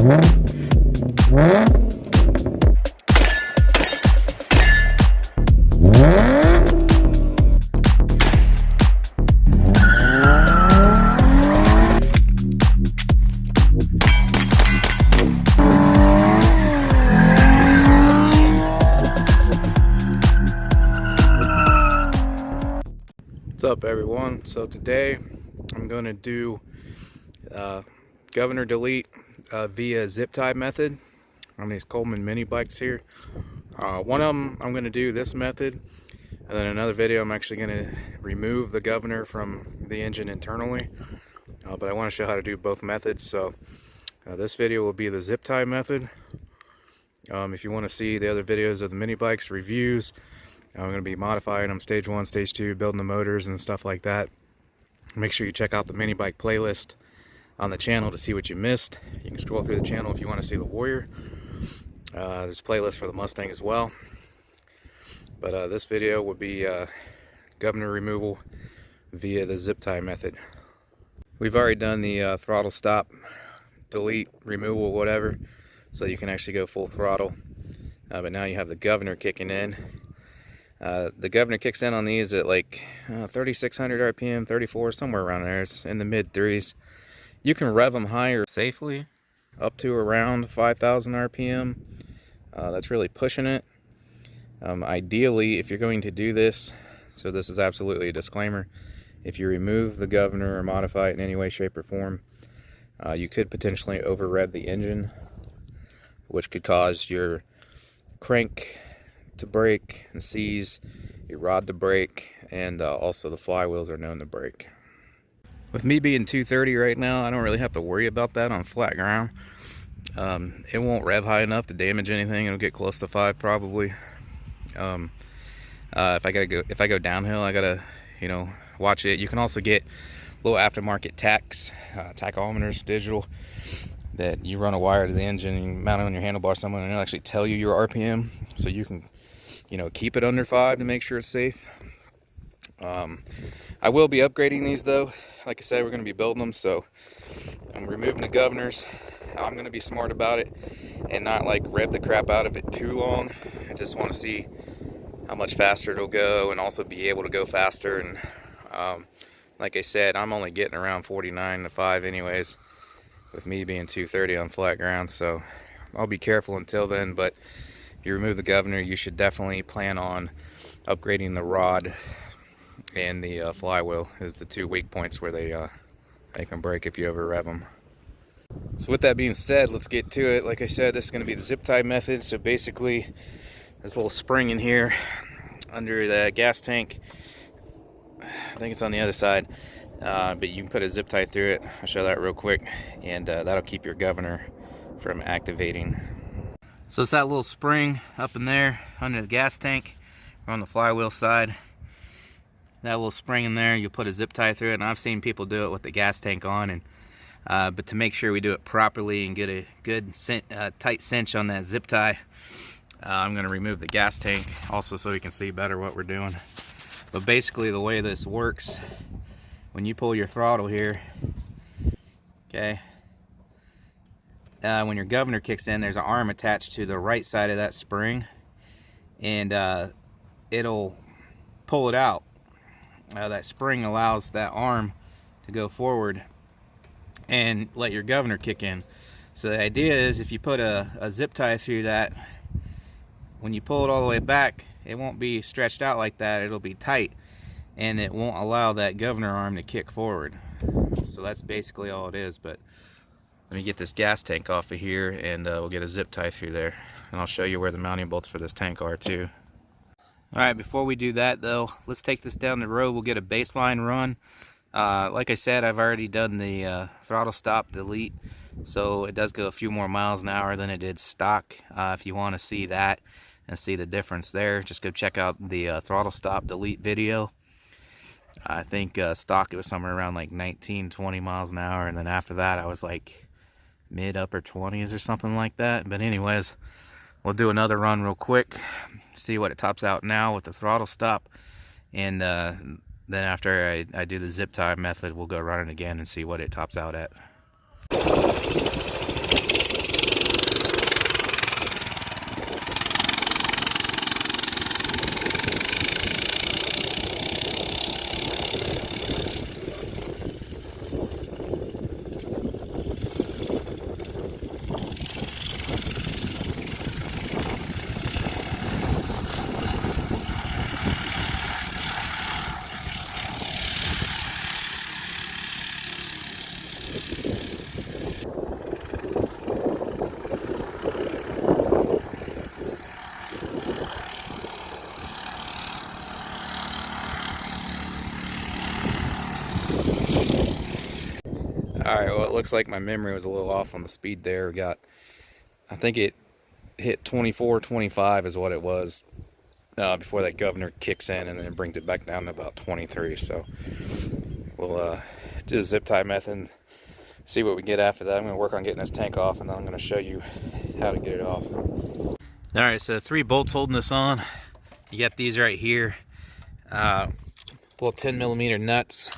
What's up, everyone? So today I'm going to do governor delete via zip tie method on these Coleman mini bikes here. One of them I'm going to do this method, and then another video I'm actually going to remove the governor from the engine internally, but I want to show how to do both methods. So this video will be the zip tie method. If you want to see the other videos of the mini bikes reviews, I'm going to be modifying them stage 1, stage 2, building the motors and stuff like that. Make sure you check out the mini bike playlist on the channel to see what you missed. You can scroll through the channel if you want to see the Warrior. There's a playlist for the Mustang as well. But this video will be governor removal via the zip tie method. We've already done the throttle stop, delete, removal, whatever, so you can actually go full throttle. But now you have the governor kicking in. The governor kicks in on these at like 3,600 RPM, 34, somewhere around there. It's in the mid threes. You can rev them higher safely, up to around 5,000 RPM. That's really pushing it. Ideally, if you're going to do this, so this is absolutely a disclaimer, if you remove the governor or modify it in any way, shape, or form, you could potentially over rev the engine, which could cause your crank to break and seize, your rod to break, and also the flywheels are known to break. With me being 230 right now, I don't really have to worry about that on flat ground. It won't rev high enough to damage anything. It'll get close to 5 probably. If I go downhill, I gotta, watch it. You can also get little aftermarket tachs, tachometers, digital, that you run a wire to the engine and you mount it on your handlebar somewhere, and it'll actually tell you your RPM, so you can keep it under 5 to make sure it's safe. I will be upgrading these though. Like I said, we're going to be building them, so I'm removing the governors. I'm going to be smart about it and not like rev the crap out of it too long. I just want to see how much faster it'll go and also be able to go faster. And like I said, I'm only getting around 49 to 5 anyways, with me being 230 on flat ground, so I'll be careful until then. But if you remove the governor, you should definitely plan on upgrading the rod and the flywheel, is the 2 weak points where they can break if you over rev them. So with that being said, let's get to it. Like I said, this is going to be the zip tie method. So basically, there's a little spring in here under the gas tank. I think it's on the other side, but you can put a zip tie through it. I'll show that real quick, and that'll keep your governor from activating. So it's that little spring up in there under the gas tank, or on the flywheel side. That little spring in there, you'll put a zip tie through it, and I've seen people do it with the gas tank on. And but to make sure we do it properly and get a good tight cinch on that zip tie, I'm going to remove the gas tank also, so we can see better what we're doing. But basically, the way this works, when you pull your throttle here, okay, when your governor kicks in, there's an arm attached to the right side of that spring, and it'll pull it out. That spring allows that arm to go forward and let your governor kick in. So the idea is, if you put a zip tie through that, when you pull it all the way back, it won't be stretched out like that. It'll be tight, and it won't allow that governor arm to kick forward. So that's basically all it is. But let me get this gas tank off of here, and we'll get a zip tie through there, and I'll show you where the mounting bolts for this tank are too. Alright, before we do that though, let's take this down the road. We'll get a baseline run. Like I said, I've already done the throttle stop delete, so it does go a few more miles an hour than it did stock. If you want to see that and see the difference there, just go check out the throttle stop delete video. I think stock, it was somewhere around like 19-20 miles an hour, and then after that I was like mid-upper 20s or something like that. But anyways, we'll do another run real quick, see what it tops out now with the throttle stop, and then after I do the zip tie method, we'll go run it again and see what it tops out at. Alright, well, it looks like my memory was a little off on the speed there. I think it hit 24, 25 is what it was before that governor kicks in, and then it brings it back down to about 23. So we'll do the zip tie method and see what we get after that. I'm going to work on getting this tank off, and then I'm going to show you how to get it off. Alright, so the 3 bolts holding this on, you got these right here, little 10mm nuts.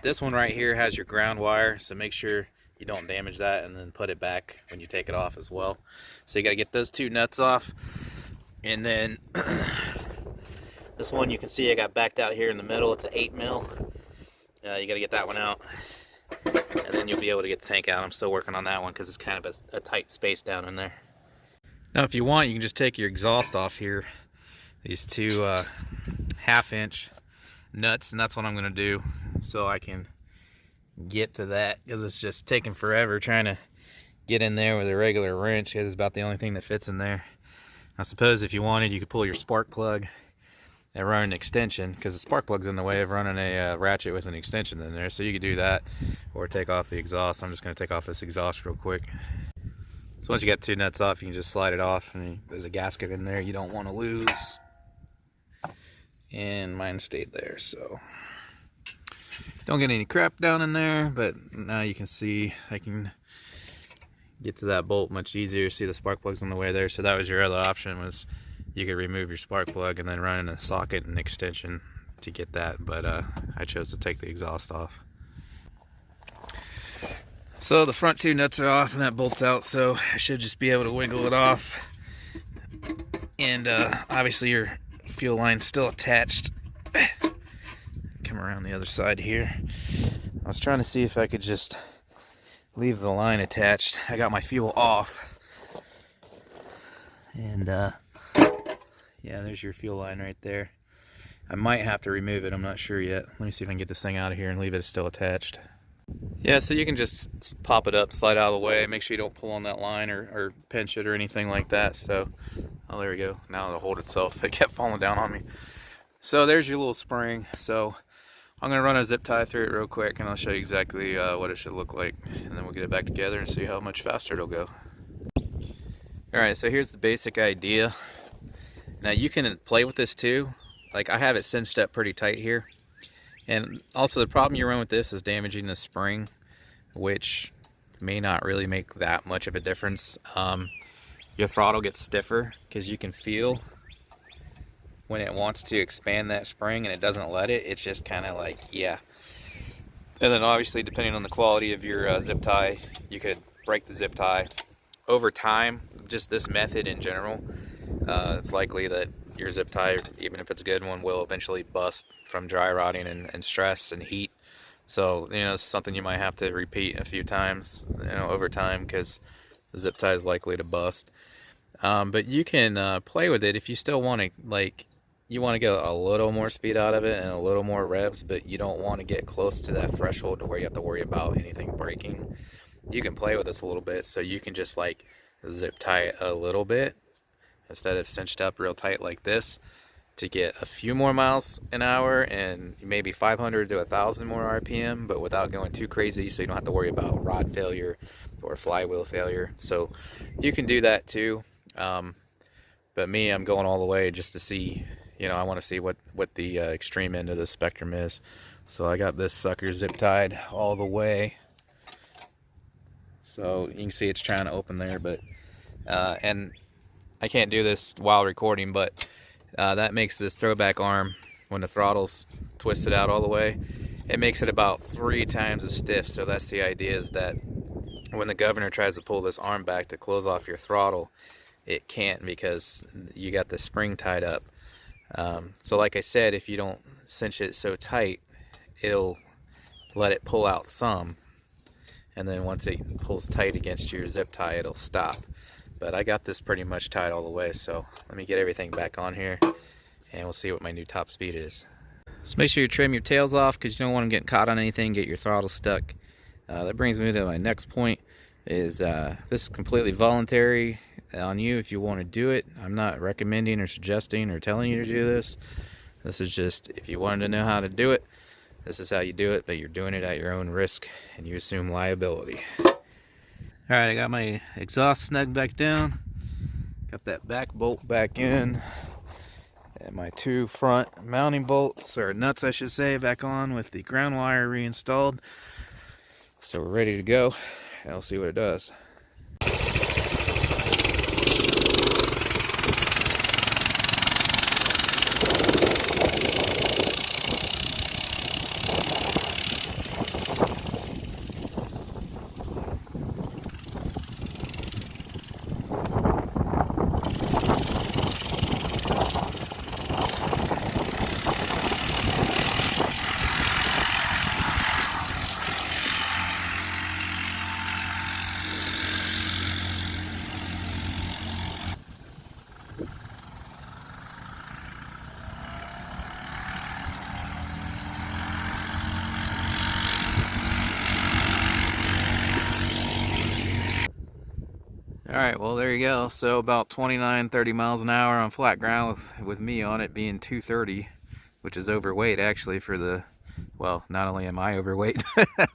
This one right here has your ground wire, so make sure you don't damage that, and then put it back when you take it off as well. So you got to get those 2 nuts off, and then this one you can see I got backed out here in the middle. It's an 8mm. You got to get that one out, and then you'll be able to get the tank out. I'm still working on that one because it's kind of a tight space down in there. Now if you want, you can just take your exhaust off here, these 2 1/2-inch nuts, and that's what I'm going to do so I can get to that, because it's just taking forever trying to get in there with a regular wrench, because it's about the only thing that fits in there. I suppose if you wanted, you could pull your spark plug and run an extension, because the spark plug's in the way of running a ratchet with an extension in there, so you could do that, or take off the exhaust. I'm just going to take off this exhaust real quick. So once you get 2 nuts off, you can just slide it off, and there's a gasket in there you don't want to lose, and mine stayed there, so don't get any crap down in there. But now you can see I can get to that bolt much easier. See the spark plug's on the way there. So that was your other option, was you could remove your spark plug and then run in a socket and extension to get that, but I chose to take the exhaust off. So the front 2 nuts are off and that bolt's out, so I should just be able to wiggle it off. And obviously your fuel line's still attached. Come around the other side here. I was trying to see if I could just leave the line attached. I got my fuel off, and yeah, there's your fuel line right there. I might have to remove it, I'm not sure yet. Let me see if I can get this thing out of here and leave it still attached. Yeah, so you can just pop it up, slide out of the way, make sure you don't pull on that line or pinch it or anything like that. So, oh, there we go. Now it'll hold itself. It kept falling down on me. So there's your little spring. So I'm going to run a zip tie through it real quick, and I'll show you exactly what it should look like, and then we'll get it back together and see how much faster it'll go. Alright, so here's the basic idea. Now you can play with this too. Like, I have it cinched up pretty tight here. And also the problem you run with this is damaging the spring, which may not really make that much of a difference. Your throttle gets stiffer because you can feel when it wants to expand that spring and it doesn't let it. It's just kind of like, yeah. And then obviously, depending on the quality of your zip tie, you could break the zip tie. Over time, just this method in general, it's likely that your zip tie, even if it's a good one, will eventually bust from dry rotting and stress and heat. So, you know, it's something you might have to repeat a few times, you know, over time, because the zip tie is likely to bust. But you can play with it if you still want to, like, you want to get a little more speed out of it and a little more revs, but you don't want to get close to that threshold to where you have to worry about anything breaking. You can play with this a little bit, so you can just like zip tie it a little bit instead of cinched up real tight like this, to get a few more miles an hour and maybe 500 to 1,000 more RPM, but without going too crazy, so you don't have to worry about rod failure or flywheel failure. So you can do that too. But me, I'm going all the way just to see, you know, I want to see what the extreme end of the spectrum is. So I got this sucker zip tied all the way. So you can see it's trying to open there, but and I can't do this while recording, but that makes this throwback arm, when the throttle's twisted out all the way, it makes it about 3 times as stiff. So that's the idea, is that when the governor tries to pull this arm back to close off your throttle, it can't, because you got the spring tied up. So like I said, if you don't cinch it so tight, it'll let it pull out some, and then once it pulls tight against your zip tie, it'll stop. But I got this pretty much tied all the way, so let me get everything back on here and we'll see what my new top speed is. So make sure you trim your tails off, because you don't want them getting caught on anything, get your throttle stuck. That brings me to my next point, is this is completely voluntary on you if you want to do it. I'm not recommending or suggesting or telling you to do this. This is just if you wanted to know how to do it. This is how you do it, but you're doing it at your own risk and you assume liability. Alright, I got my exhaust snugged back down. Got that back bolt back in. And my two front mounting bolts, or nuts I should say, back on with the ground wire reinstalled. So we're ready to go, and we'll see what it does. Alright, well there you go. So about 29-30 miles an hour on flat ground with me on it being 230, which is overweight actually for the, well, not only am I overweight,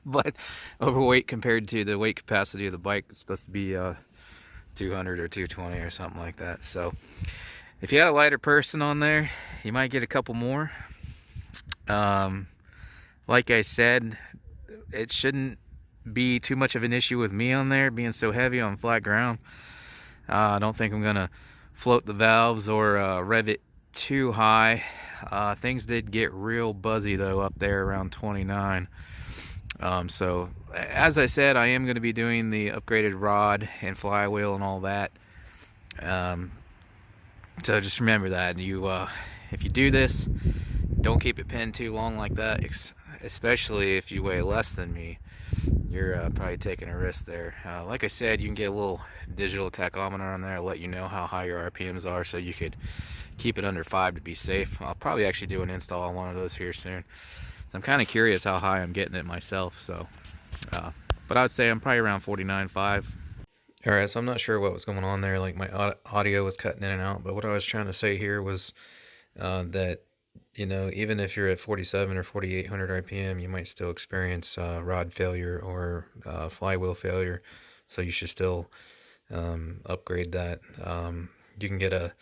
but overweight compared to the weight capacity of the bike. It's supposed to be 200 or 220 or something like that. So if you had a lighter person on there, you might get a couple more. Like I said, it shouldn't be too much of an issue with me on there being so heavy on flat ground. I don't think I'm gonna float the valves or rev it too high. Things did get real buzzy though up there around 29. So as I said, I am going to be doing the upgraded rod and flywheel and all that. So just remember that if you do this, don't keep it pinned too long like that, especially if you weigh less than me. You're probably taking a risk there. Like I said, you can get a little digital tachometer on there, let you know how high your RPMs are, so you could keep it under 5 to be safe. I'll probably actually do an install on one of those here soon. So I'm kind of curious how high I'm getting it myself. So, but I would say I'm probably around 49.5. All right, so I'm not sure what was going on there. Like my audio was cutting in and out. But what I was trying to say here was that, you know, even if you're at 47 or 4800 RPM, you might still experience rod failure or flywheel failure. So you should still upgrade that. You can get a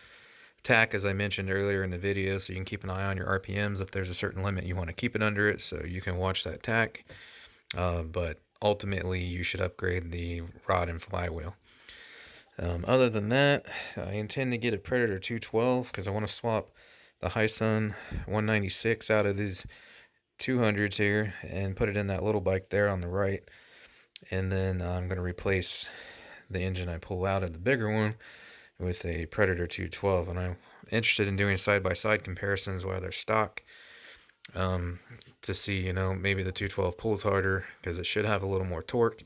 tack, as I mentioned earlier in the video, so you can keep an eye on your RPMs if there's a certain limit you want to keep it under it, so you can watch that tack. But ultimately, you should upgrade the rod and flywheel. Other than that, I intend to get a Predator 212 because I want to swap the Hysun 196 out of these 200s here and put it in that little bike there on the right. And then I'm going to replace the engine I pull out of the bigger one with a Predator 212. And I'm interested in doing side-by-side comparisons while they're stock to see, you know, maybe the 212 pulls harder because it should have a little more torque.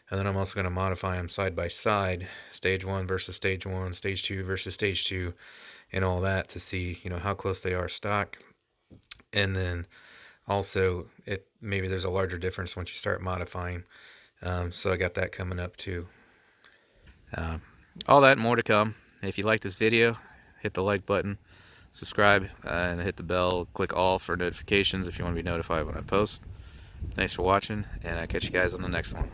And then I'm also going to modify them side-by-side, stage 1 versus stage 1, stage 2 versus stage 2, and all that to see, you know, how close they are stock. And then also, maybe there's a larger difference once you start modifying. So I got that coming up too. All that and more to come. If you like this video, hit the like button, subscribe, and hit the bell. Click all for notifications if you want to be notified when I post. Thanks for watching, and I'll catch you guys on the next one.